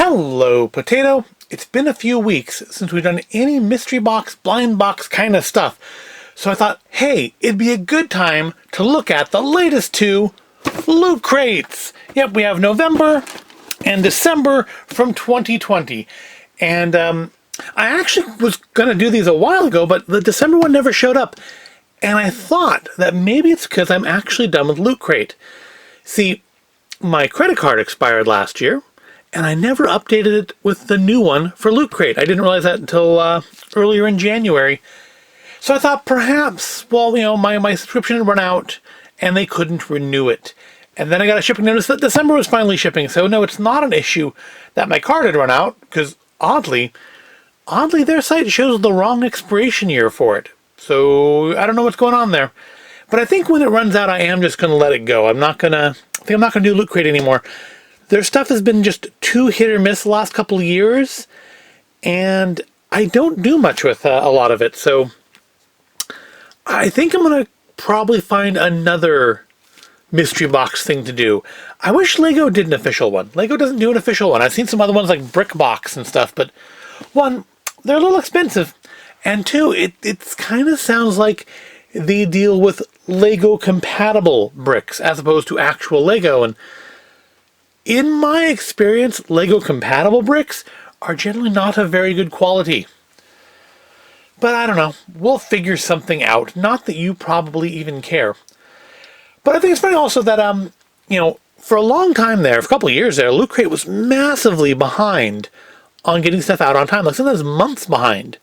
Hello, Potato. It's been a few weeks since we've done any mystery box, blind box kind of stuff. So I thought, hey, it'd be a good time to look at the latest two Loot Crates. Yep, we have November and December from 2020. And I actually was going to do these a while ago, but the December one never showed up. And I thought that maybe it's because I'm actually done with Loot Crate. See, my credit card expired last year, and I never updated it with the new one for Loot Crate. I didn't realize that until earlier in January. So I thought perhaps, well, you know, my subscription had run out, and they couldn't renew it. And then I got a shipping notice that December was finally shipping. So no, it's not an issue that my card had run out, because oddly, their site shows the wrong expiration year for it. So I don't know what's going on there. But I think when it runs out, I am just going to let it go. I'm not going to do Loot Crate anymore. Their stuff has been just too hit or miss the last couple of years, and I don't do much with a lot of it. So I think I'm going to probably find another mystery box thing to do. I wish Lego did an official one. Lego doesn't do an official one. I've seen some other ones like BrickBox and stuff, but one, they're a little expensive, and two, it kind of sounds like they deal with Lego compatible bricks as opposed to actual Lego. And in my experience, Lego compatible bricks are generally not of very good quality. But I don't know. We'll figure something out. Not that you probably even care. But I think it's funny also that, you know, for a long time there, for a couple of years there, Loot Crate was massively behind on getting stuff out on time. Like sometimes months behind.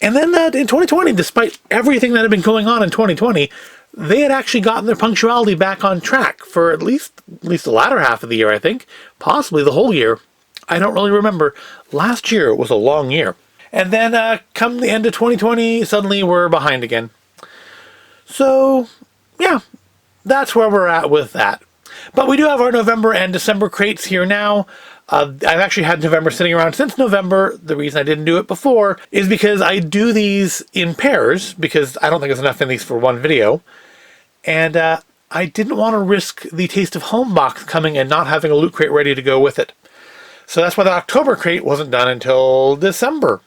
And then in 2020, despite everything that had been going on in 2020, they had actually gotten their punctuality back on track for at least the latter half of the year, I think. Possibly the whole year. I don't really remember. Last year was a long year. And then come the end of 2020, suddenly we're behind again. So, yeah, that's where we're at with that. But we do have our November and December crates here now. I've actually had November sitting around since November. The reason I didn't do it before is because I do these in pairs, because I don't think there's enough in these for one video. And I didn't want to risk the Taste of Home box coming and not having a Loot Crate ready to go with it. So that's why the October crate wasn't done until December.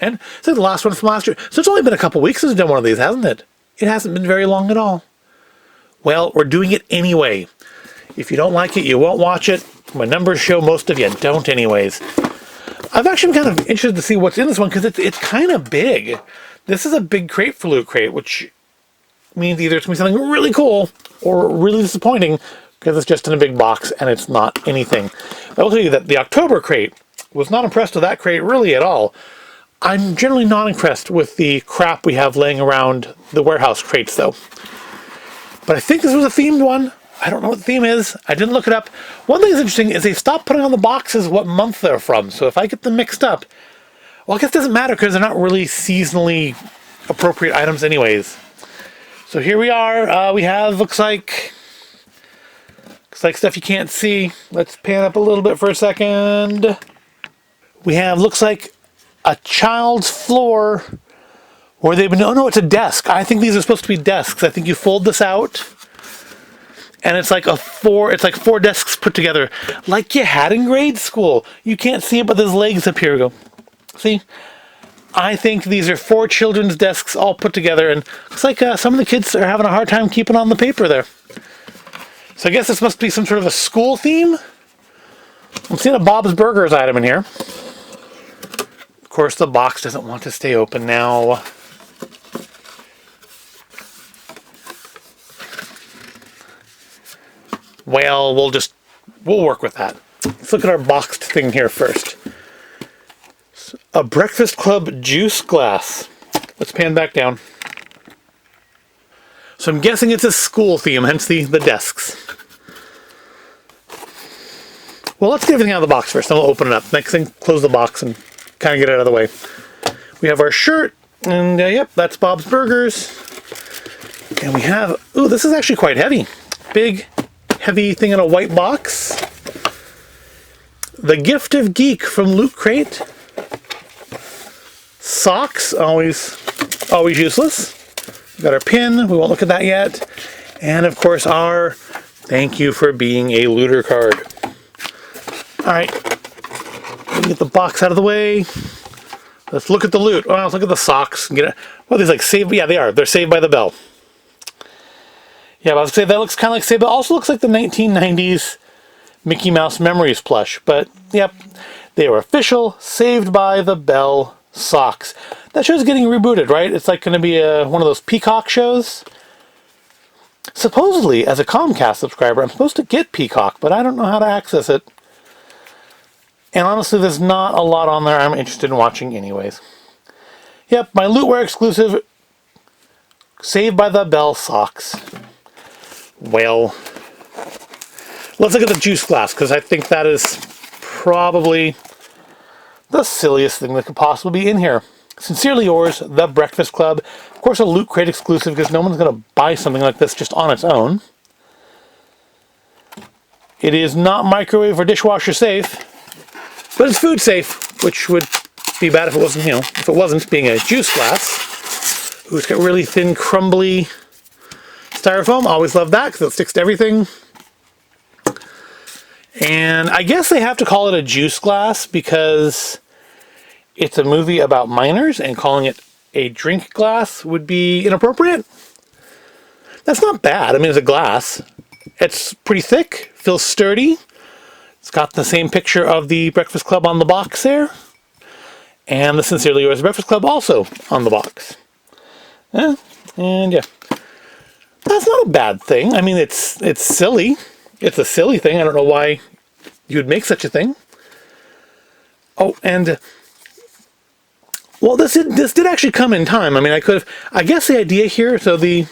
And so the last one from last year. So it's only been a couple weeks since I've done one of these, hasn't it? It hasn't been very long at all. Well, we're doing it anyway. If you don't like it, you won't watch it. My numbers show most of you don't anyways. I've actually been kind of interested to see what's in this one because it's kind of big. This is a big crate for Loot Crate, which means either it's going to be something really cool or really disappointing because it's just in a big box and it's not anything. But I will tell you that the October crate was not impressed with that crate really at all. I'm generally not impressed with the crap we have laying around the warehouse crates though. But I think this was a themed one. I don't know what the theme is. I didn't look it up. One thing that's interesting is they stopped putting on the boxes what month they're from. So if I get them mixed up, well, I guess it doesn't matter because they're not really seasonally appropriate items anyways. So here we are. We have, looks like stuff you can't see. Let's pan up a little bit for a second. We have, looks like a child's floor where they've been, oh no, it's a desk. I think these are supposed to be desks. I think you fold this out. And it's like four desks put together, like you had in grade school. You can't see it, but there's legs up here. We go. See? I think these are 4 children's desks all put together, and looks like some of the kids are having a hard time keeping on the paper there. So I guess this must be some sort of a school theme. I'm seeing a Bob's Burgers item in here. Of course, the box doesn't want to stay open now. Well, we'll work with that. Let's look at our boxed thing here first. A Breakfast Club juice glass. Let's pan back down. So I'm guessing it's a school theme, hence the desks. Well, let's get everything out of the box first, then we'll open it up. Next thing, close the box and kind of get it out of the way. We have our shirt, and yep, that's Bob's Burgers. And we have, ooh, this is actually quite heavy. Big, heavy thing in a white box. The Gift of Geek from Loot Crate. Socks, always useless. We've got our pin, we won't look at that yet. And of course our thank you for being a looter card. Alright, get the box out of the way. Let's look at the loot. Oh, let's look at the socks. Get it. Well, these like saved. Yeah, they are. They're Saved by the Bell. Yeah, but I was gonna say that looks kind of like Saved. But also looks like the 1990s Mickey Mouse Memories plush. But yep, they are official Saved by the Bell socks. That show's getting rebooted, right? It's like going to be one of those Peacock shows. Supposedly, as a Comcast subscriber, I'm supposed to get Peacock, but I don't know how to access it. And honestly, there's not a lot on there I'm interested in watching anyways. Yep, my Lootwear exclusive Saved by the Bell socks. Well, let's look at the juice glass, because I think that is probably the silliest thing that could possibly be in here. Sincerely yours, The Breakfast Club. Of course, a Loot Crate exclusive, because no one's going to buy something like this just on its own. It is not microwave or dishwasher safe, but it's food safe, which would be bad if it wasn't, if it wasn't, being a juice glass. Ooh, it's got really thin, crumbly styrofoam. Always love that, because it sticks to everything. And I guess they have to call it a juice glass because it's a movie about miners, and calling it a drink glass would be inappropriate. That's not bad. I mean, it's a glass. It's pretty thick, feels sturdy. It's got the same picture of the Breakfast Club on the box there. And the Sincerely Yours Breakfast Club also on the box. And yeah. That's not a bad thing. I mean, it's silly. It's a silly thing. I don't know why you would make such a thing. Oh, and well, this did actually come in time. I mean, I guess the idea here, so the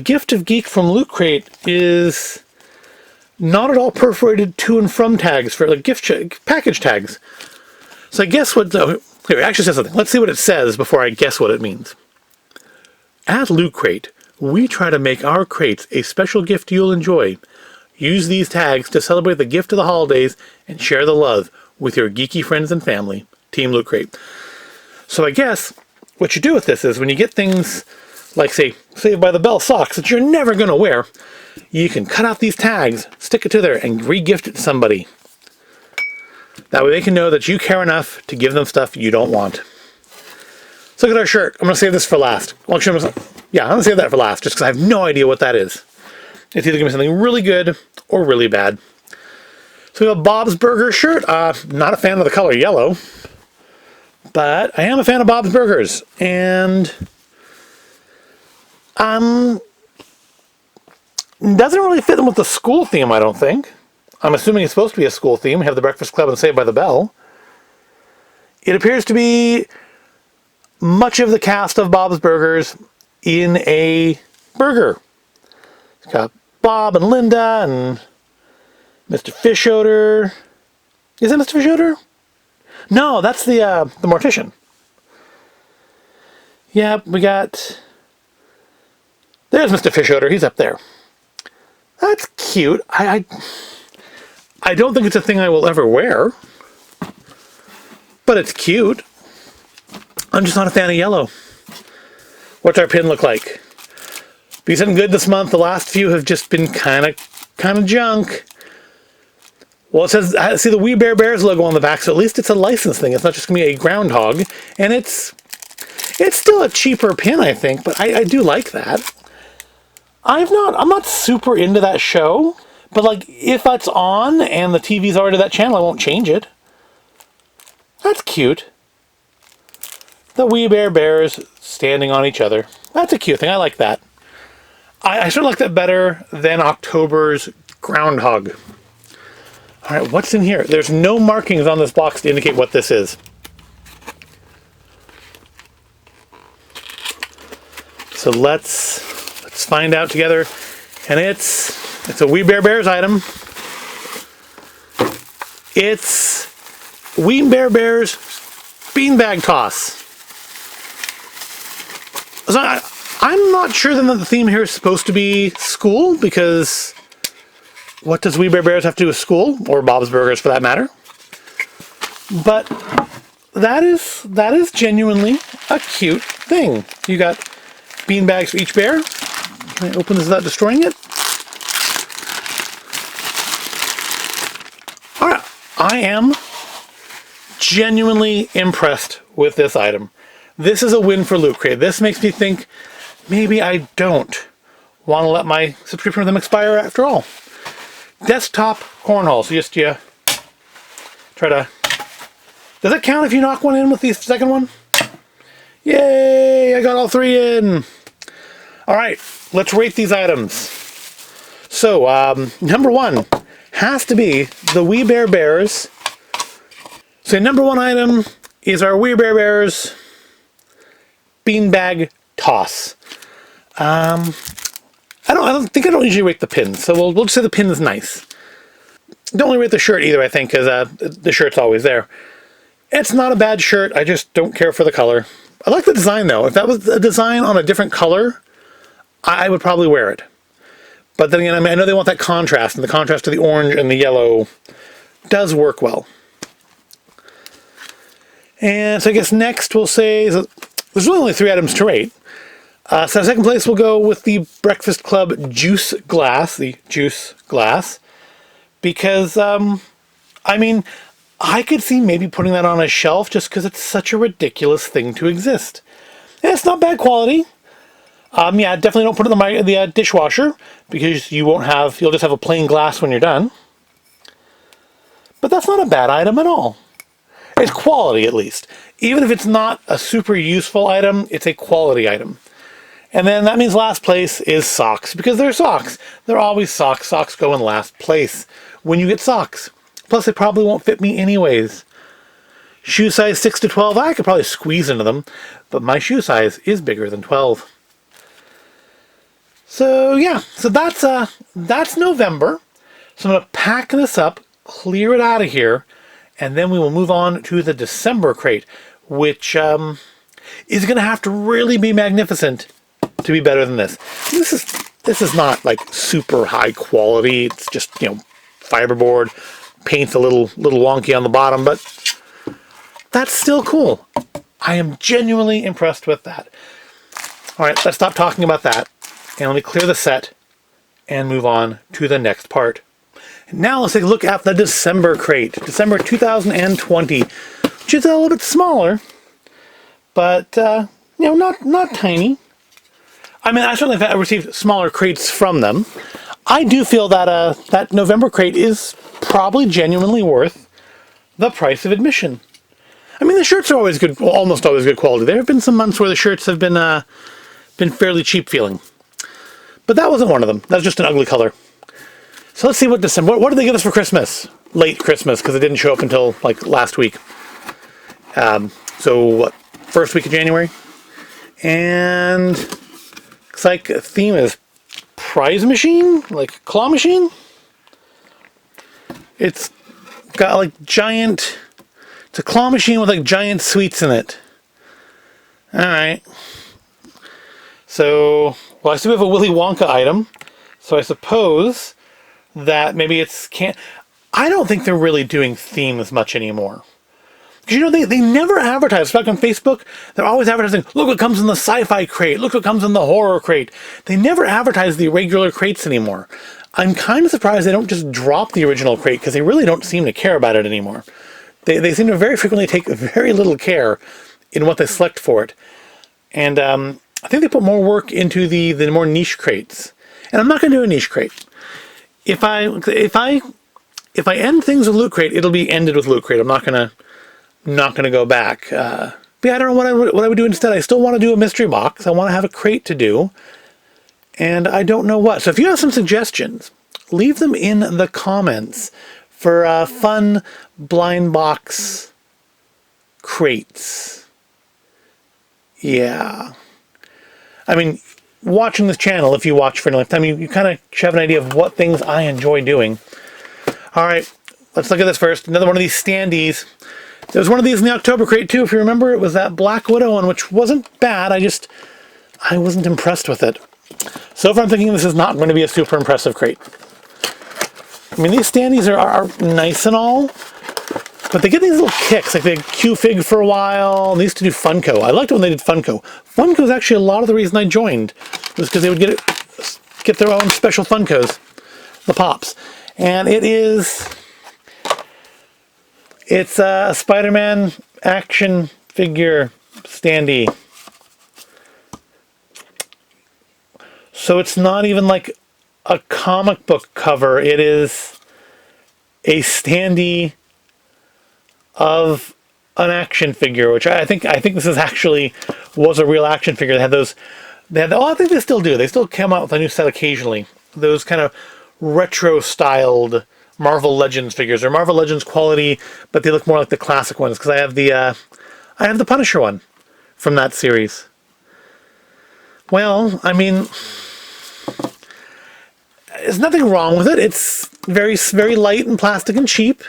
Gift of Geek from Loot Crate is not at all perforated to and from tags for like package tags. So I guess here, it actually says something. Let's see what it says before I guess what it means. At Loot Crate, we try to make our crates a special gift you'll enjoy. Use these tags to celebrate the gift of the holidays and share the love with your geeky friends and family. Team Loot Crate. So I guess what you do with this is when you get things like, say, Saved by the Bell socks that you're never going to wear, you can cut out these tags, stick it to there, and re-gift it to somebody. That way they can know that you care enough to give them stuff you don't want. Let's look at our shirt. I'm going to save this for last. Well, actually, I'm going to save that for last, just because I have no idea what that is. It's either going to be something really good or really bad. So we have a Bob's Burgers shirt. Not a fan of the color yellow, but I am a fan of Bob's Burgers. And doesn't really fit them with the school theme, I don't think. I'm assuming it's supposed to be a school theme. We have the Breakfast Club and Saved by the Bell. It appears to be much of the cast of Bob's Burgers in a burger. It's got Bob and Linda and Mr. Fischoeder. Is that Mr. Fischoeder? No, that's the mortician. Yeah, we got... There's Mr. Fischoeder. He's up there. That's cute. I don't think it's a thing I will ever wear. But it's cute. I'm just not a fan of yellow. What's our pin look like? Be something good this month. The last few have just been kind of junk. Well, it says, I see the We Bare Bears logo on the back, so at least it's a license thing. It's not just going to be a groundhog. And it's still a cheaper pin, I think, but I do like that. I'm not super into that show, but like if that's on and the TV's already that channel, I won't change it. That's cute. The We Bare Bears standing on each other. That's a cute thing. I like that. I sort of like that better than October's groundhog. All right, what's in here? There's no markings on this box to indicate what this is. So let's find out together. And it's a We Bare Bears item. It's We Bare Bears beanbag toss. So I'm not sure that the theme here is supposed to be school, because what does We Bare Bears have to do with school, or Bob's Burgers for that matter? But that is genuinely a cute thing. You got beanbags for each bear. Can I open this without destroying it? All right, I am genuinely impressed with this item. This is a win for Loot Crate. This makes me think maybe I don't want to let my subscription with them expire after all. Desktop cornhole. So just you try to... Does it count if you knock one in with the second one? Yay! I got all 3 in. All right, let's rate these items. So, number 1 has to be the We Bare Bears. So, number 1 item is our We Bare Bears beanbag toss. I don't usually rate the pins, so we'll just say the pin is nice. Don't really rate the shirt either, I think, because the shirt's always there. It's not a bad shirt. I just don't care for the color. I like the design though. If that was a design on a different color, I would probably wear it. But then again, I know they want that contrast, and the contrast to the orange and the yellow does work well. And so I guess next we'll say, there's really only 3 items to rate. So second place we'll go with the Breakfast Club Juice Glass, because, I mean, I could see maybe putting that on a shelf just because it's such a ridiculous thing to exist. And it's not bad quality. Yeah, definitely don't put it in the dishwasher because you'll just have a plain glass when you're done. But that's not a bad item at all. It's quality, at least. Even if it's not a super useful item, it's a quality item. And then that means last place is socks, because they're socks. They're always socks. Socks go in last place when you get socks. Plus, they probably won't fit me anyways. Shoe size 6 to 12, I could probably squeeze into them, but my shoe size is bigger than 12. So yeah, so that's November. So I'm going to pack this up, clear it out of here, and then we will move on to the December crate, which is going to have to really be magnificent to be better than this. This is not like super high quality. It's just, fiberboard, paint's a little wonky on the bottom, but that's still cool. I am genuinely impressed with that. All right, let's stop talking about that, and let me clear the set and move on to the next part. Now let's take a look at the December crate, December 2020, which is a little bit smaller, but not tiny. I mean, I certainly have received smaller crates from them. I do feel that that November crate is probably genuinely worth the price of admission. I mean, the shirts are always good, well, almost always good quality. There have been some months where the shirts have been fairly cheap feeling, but that wasn't one of them. That's just an ugly color. So let's see what December. What did they give us for Christmas? Late Christmas, because it didn't show up until like last week. So what? First week of January, and looks like the theme is prize machine, like claw machine. It's got like giant. It's a claw machine with like giant sweets in it. All right. So, well, I see we have a Willy Wonka item. So I suppose that maybe I don't think they're really doing themes much anymore. Because they never advertise. Back on Facebook, they're always advertising, look what comes in the sci-fi crate, look what comes in the horror crate. They never advertise the regular crates anymore. I'm kind of surprised they don't just drop the original crate, because they really don't seem to care about it anymore. They seem to very frequently take very little care in what they select for it. And I think they put more work into the more niche crates. And I'm not going to do a niche crate. If I end things with Loot Crate, it'll be ended with Loot Crate. I'm not gonna go back. But yeah, I don't know what I would do instead. I still want to do a mystery box. I want to have a crate to do, and I don't know what. So if you have some suggestions, leave them in the comments for fun blind box crates. Yeah, I mean, watching this channel, if you watch for any length of time, you kind of have an idea of what things I enjoy doing. All right, let's look at this first. Another one of these standees. There was one of these in the October crate too, if you remember. It was that Black Widow one, which wasn't bad. I wasn't impressed with it. So far I'm thinking this is not going to be a super impressive crate. I mean, these standees are nice and all, but they get these little kicks. Like they had Q-Fig for a while. They used to do Funko. I liked it when they did Funko. Funko is actually a lot of the reason I joined, was because they would get their own special Funkos, the Pops. And it's It's a Spider-Man action figure standee. So it's not even like a comic book cover. It is a standee of an action figure, which I think this is actually was a real action figure. They had those. I think they still do. They still come out with a new set occasionally. Those kind of retro styled Marvel Legends figures, or Marvel Legends quality, but they look more like the classic ones. Because I have the Punisher one from that series. Well, I mean, there's nothing wrong with it. It's very, very light and plastic and cheap.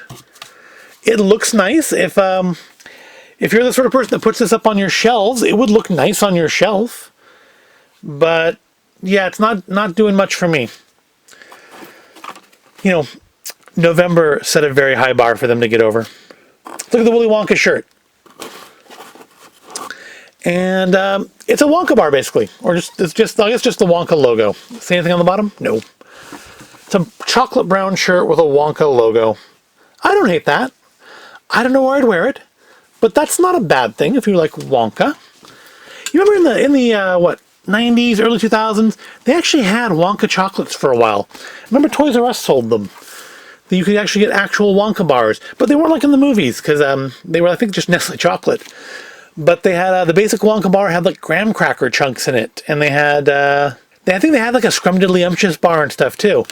It looks nice. If you're the sort of person that puts this up on your shelves, it would look nice on your shelf. But yeah, it's not doing much for me. You know, November set a very high bar for them to get over. Look at the Willy Wonka shirt. And it's a Wonka bar, basically. Or it's just I guess just the Wonka logo. See anything on the bottom? No. It's a chocolate brown shirt with a Wonka logo. I don't hate that. I don't know where I'd wear it, but that's not a bad thing if you like Wonka. You remember in the 90s, early 2000s, they actually had Wonka chocolates for a while. Remember Toys R Us sold them. That you could actually get actual Wonka bars, but they weren't like in the movies because they were, I think, just Nestle chocolate. But they had the basic Wonka bar had like graham cracker chunks in it, and they had I think they had like a Scrumdiddlyumptious bar and stuff too.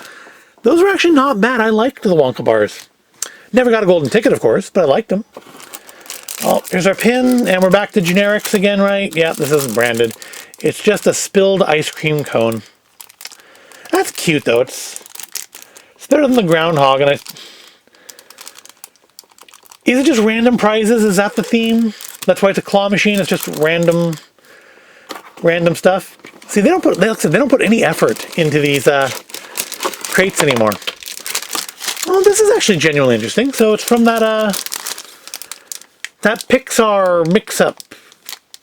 Those were actually not bad. I liked the Wonka bars. Never got a golden ticket, of course, but I liked them. Oh, here's our pin, and we're back to generics again, right? Yeah, this isn't branded. It's just a spilled ice cream cone. That's cute, though. It's better than the groundhog, and is it just random prizes? Is that the theme? That's why it's a claw machine. It's just random stuff. See, they don't put any effort into these crates anymore. Well, this is actually genuinely interesting. So it's from that Pixar mix-up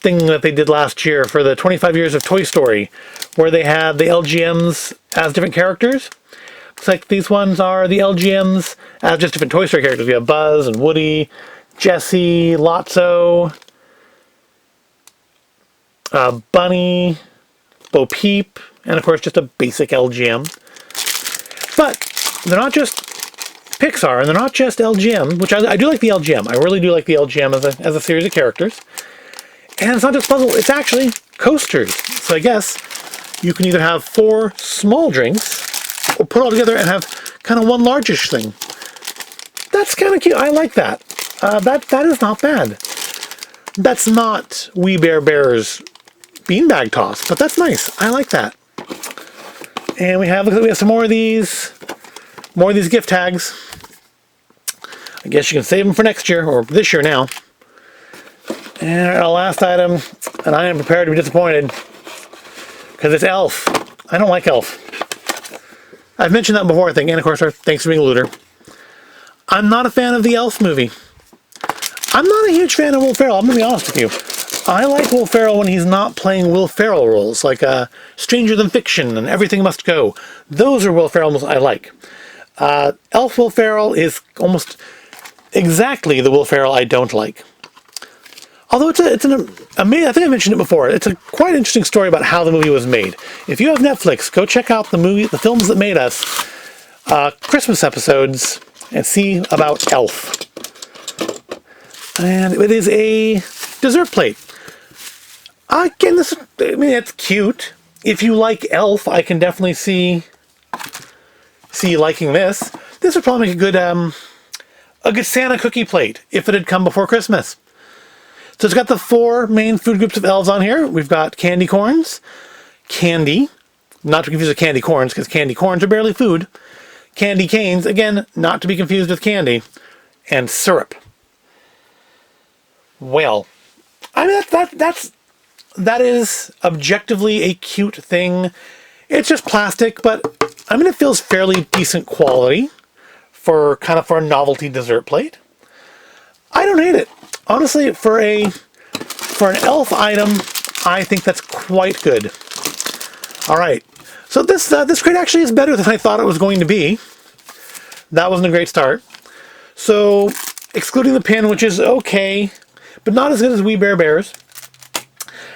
thing that they did last year for the 25 years of Toy Story, where they had the LGMs as different characters. Looks like these ones are the LGMs as just different Toy Story characters. We have Buzz and Woody, Jessie, Lotso, Bunny, Bo Peep, and of course just a basic LGM. But they're not just Pixar, and they're not just LGM, which I do like the LGM. I really do like the LGM as a series of characters. And it's not just puzzle, it's actually coasters. So I guess you can either have 4 small drinks, or put it all together and have kind of one largish thing. That's kind of cute. I like that. That is not bad. That's not We Bare Bears beanbag toss, but that's nice. I like that. And we have some more of these gift tags. I guess you can save them for next year, or this year now. And our last item, and I am prepared to be disappointed, because it's Elf. I don't like Elf. I've mentioned that before, I think, and of course, thanks for being a looter. I'm not a fan of the Elf movie. I'm not a huge fan of Will Ferrell, I'm going to be honest with you. I like Will Ferrell when he's not playing Will Ferrell roles, like Stranger Than Fiction and Everything Must Go. those are Will Ferrell movies I like. Elf Will Ferrell is almost exactly the Will Ferrell I don't like. Although it's an amazing, I think I mentioned it before, it's a quite interesting story about how the movie was made. If you have Netflix, go check out the films that made us, Christmas episodes, and see about Elf. And it is a dessert plate. Again, it's cute. If you like Elf, I can definitely see you liking this. This would probably make a good Santa cookie plate if it had come before Christmas. So it's got the 4 main food groups of elves on here. We've got candy corns, candy, not to confuse with candy corns, because candy corns are barely food. Candy canes, again, not to be confused with candy, and syrup. Well, I mean that is objectively a cute thing. It's just plastic, but I mean it feels fairly decent quality for a novelty dessert plate. I don't hate it. Honestly, for an elf item, I think that's quite good. All right, so this crate actually is better than I thought it was going to be. That wasn't a great start. So excluding the pin, which is okay, but not as good as We Bare Bears.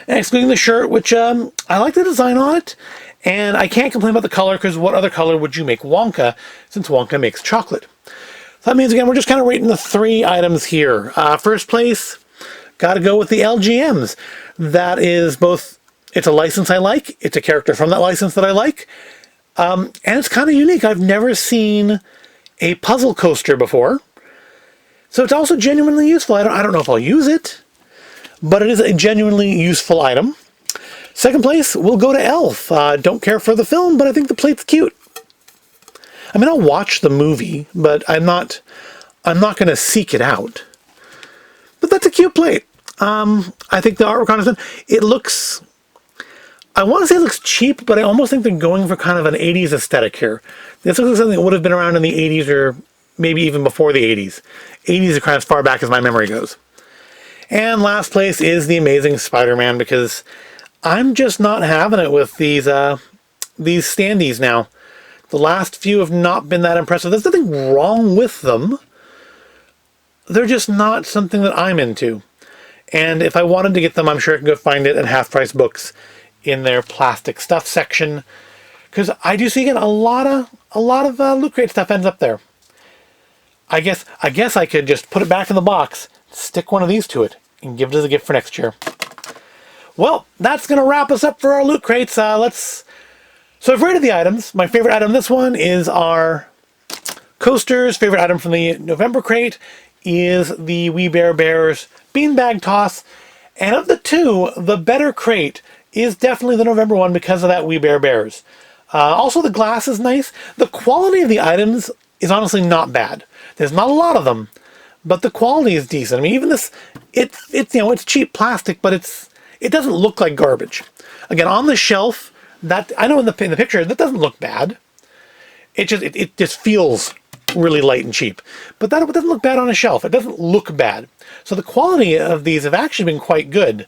And excluding the shirt, which I like the design on it, and I can't complain about the color, because what other color would you make Wonka, since Wonka makes chocolate? So that means, again, we're just kind of rating the 3 items here. First place, got to go with the LGMs. That is both, it's a license I like, it's a character from that license that I like, and it's kind of unique. I've never seen a puzzle coaster before. So it's also genuinely useful. I don't know if I'll use it, but it is a genuinely useful item. Second place, we'll go to Elf. Don't care for the film, but I think the plate's cute. I mean, I'll watch the movie, but I'm not going to seek it out. But that's a cute plate. I think the artwork on it, it looks, I want to say it looks cheap, but I almost think they're going for kind of an 80s aesthetic here. This looks like something that would have been around in the 80s or maybe even before the 80s. 80s are kind of as far back as my memory goes. And last place is the Amazing Spider-Man, because I'm just not having it with these standees now. The last few have not been that impressive. There's nothing wrong with them. They're just not something that I'm into. And if I wanted to get them, I'm sure I could go find it at Half Price Books in their plastic stuff section. Because I do see, again, a lot of Loot Crate stuff ends up there. I guess I could just put it back in the box, stick one of these to it, and give it as a gift for next year. Well, that's going to wrap us up for our Loot Crates. So I've rated the items. My favorite item, this one, is our coasters. Favorite item from the November crate is the We Bare Bears Beanbag Toss. And of the 2, the better crate is definitely the November one because of that We Bare Bears. Also, the glass is nice. The quality of the items is honestly not bad. There's not a lot of them, but the quality is decent. I mean, even this, it's cheap plastic, but it doesn't look like garbage. Again, on the shelf, that I know in the picture that doesn't look bad. It just feels really light and cheap. But that doesn't look bad on a shelf. It doesn't look bad. So the quality of these have actually been quite good.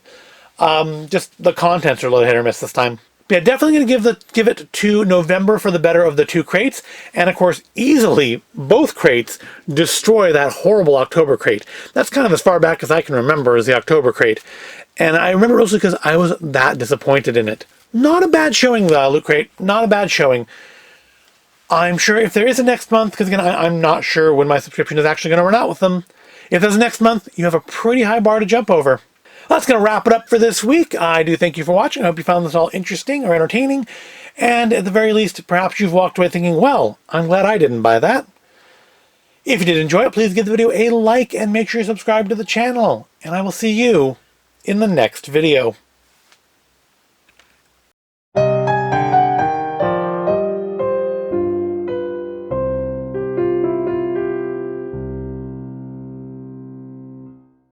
Just the contents are a little hit or miss this time. But yeah, definitely going to give it to November for the better of the 2 crates. And of course, easily, both crates destroy that horrible October crate. That's kind of as far back as I can remember as the October crate. And I remember mostly because I was that disappointed in it. Not a bad showing, Loot Crate. Not a bad showing. I'm sure if there is a next month, because again, I'm not sure when my subscription is actually going to run out with them. If there's a next month, you have a pretty high bar to jump over. That's going to wrap it up for this week. I do thank you for watching. I hope you found this all interesting or entertaining. And at the very least, perhaps you've walked away thinking, well, I'm glad I didn't buy that. If you did enjoy it, please give the video a like and make sure you subscribe to the channel. And I will see you in the next video.